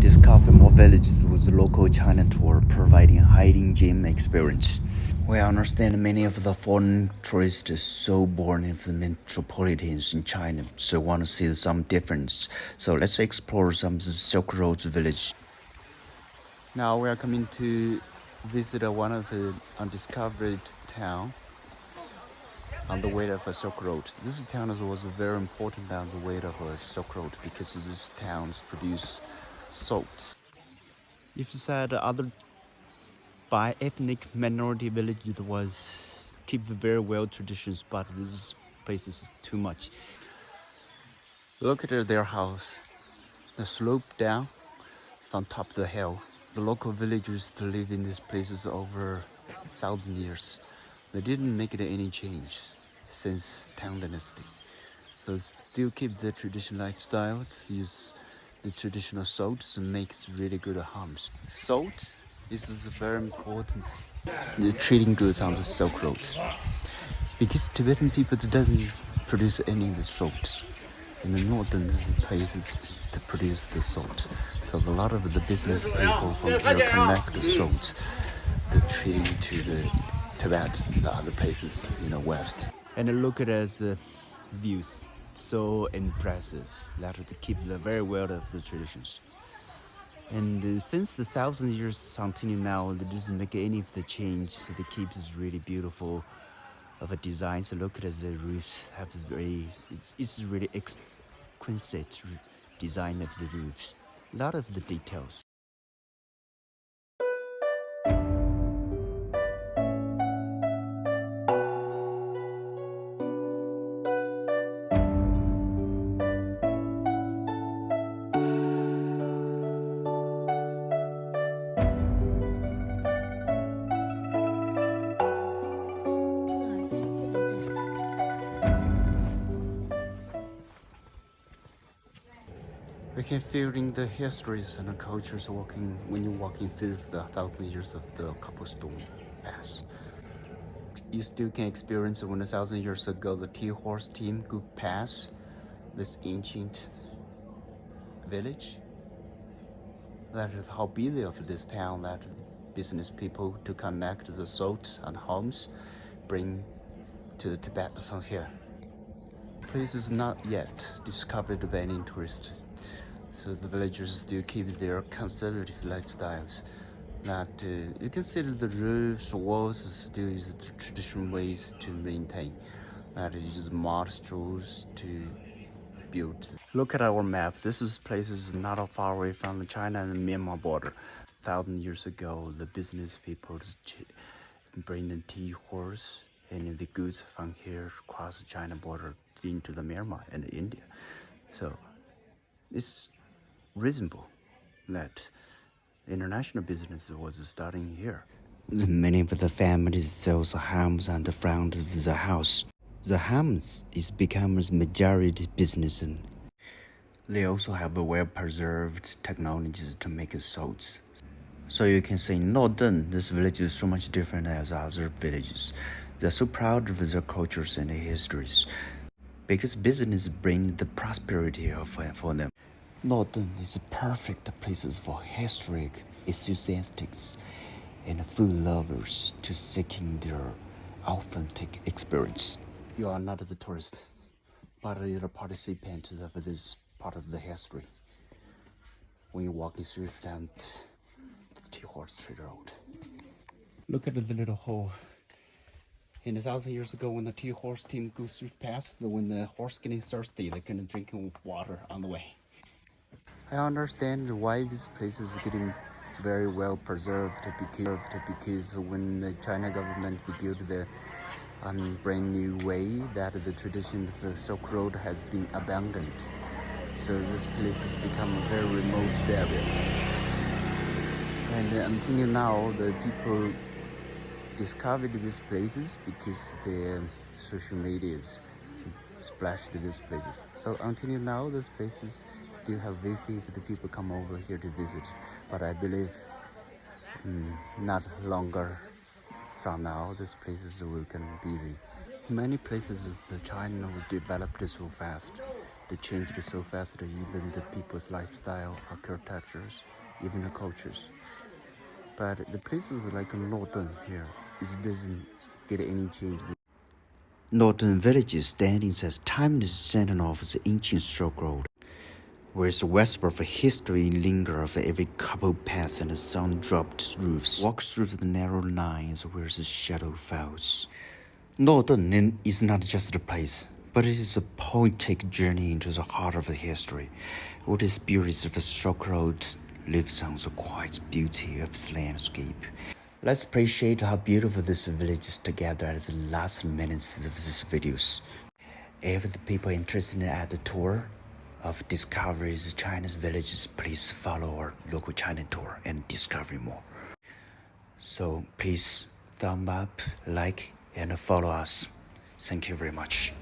discover more villages with local China tour, providing hiding gem experience. We understand many of the foreign tourists are so born in the metropolitans in China, so want to see some difference. So let's explore some of the Silk Road village. Now we are coming to visit one of the undiscovered town on the way of a Silk Road. This town was very important on the way of a Silk Road because this towns produce salt. If you said other by ethnic minority villages was keep very well traditions, but this place is too much. Look at their house, the slope down from top of the hill. The local villagers to live in these places over 1,000 years. They didn't make it any change since Tang Dynasty. So still keep the traditional lifestyle, to use the traditional salts to make really good hams. Salt is very important. The trading goods on the Silk Road. Because Tibetan people doesn't produce any of the salt. In the northern places to produce the salt. So a lot of the business people from here connect the salt, the trading to the Tibet, the other places in the west. And look at as views, so impressive that they keep the very well of the traditions. And since the 1,000 years continue now, they doesn't make any of the change. So they keep this really beautiful of a design. So look at the roofs have very, it's really exquisite design of the roofs. A lot of the details. We can feeling the histories and the cultures walking when you're walking through the 1,000 years of the cobblestone pass. You still can experience when 1,000 years ago the tea horse team could pass this ancient village. That is how busy of this town that business people to connect the salt and homes bring to the Tibet from here. The place is not yet discovered by any tourists. So the villagers still keep their conservative lifestyles. That you can see that the roofs, walls still use the traditional ways to maintain. That uses mud straws to build. Look at our map. This place is not far away from the China and Myanmar border. 1,000 years ago, the business people bring the tea horse and the goods from here across the China border into the Myanmar and India. So it's reasonable that international business was starting here. Many of the families sells hams on the front of the house. The hams is becomes majority business, and they also have a well-preserved technologies to make salts. So you can say Nodeng, this village is so much different as other villages. They're so proud of their cultures and histories because business brings the prosperity for them. Nodeng is a perfect places for historic enthusiasts and food lovers to seeking their authentic experience. You are not the tourist, but you're a participant of this part of the history. When you're walking through the Tea Horse Trade Road. Look at the little hole. In 1,000 years ago, when the tea horse team goes through past, when the horse getting thirsty, they can drink water on the way. I understand why this place is getting very well preserved because when the China government built the brand new way, that the tradition of the Silk Road has been abandoned. So this place has become a very remote area. And until now, the people discovered these places because the social medias splashed these places. So until now, these places still have Wi-Fi for the people come over here to visit. But I believe not longer from now, these places will can be the many places of the China was developed so fast. They changed so fast that even the people's lifestyle, architectures, even the cultures. But the places like Nodeng here, it doesn't get any change. Nodeng village is standing as timeless sentinel of the ancient Silk Road, where the whisper of history linger of every cobbled path and the sun-dropped roofs. Walk through the narrow lines where the shadow falls. Nodeng is not just a place, but it is a poetic journey into the heart of the history, where the spirits of the Silk Road lives on the quiet beauty of the landscape. Let's appreciate how beautiful this village is together at the last minutes of these videos. If the people interested in the tour of discovering the Chinese villages, please follow our local China tour and discover more. So please thumb up, like, and follow us. Thank you very much.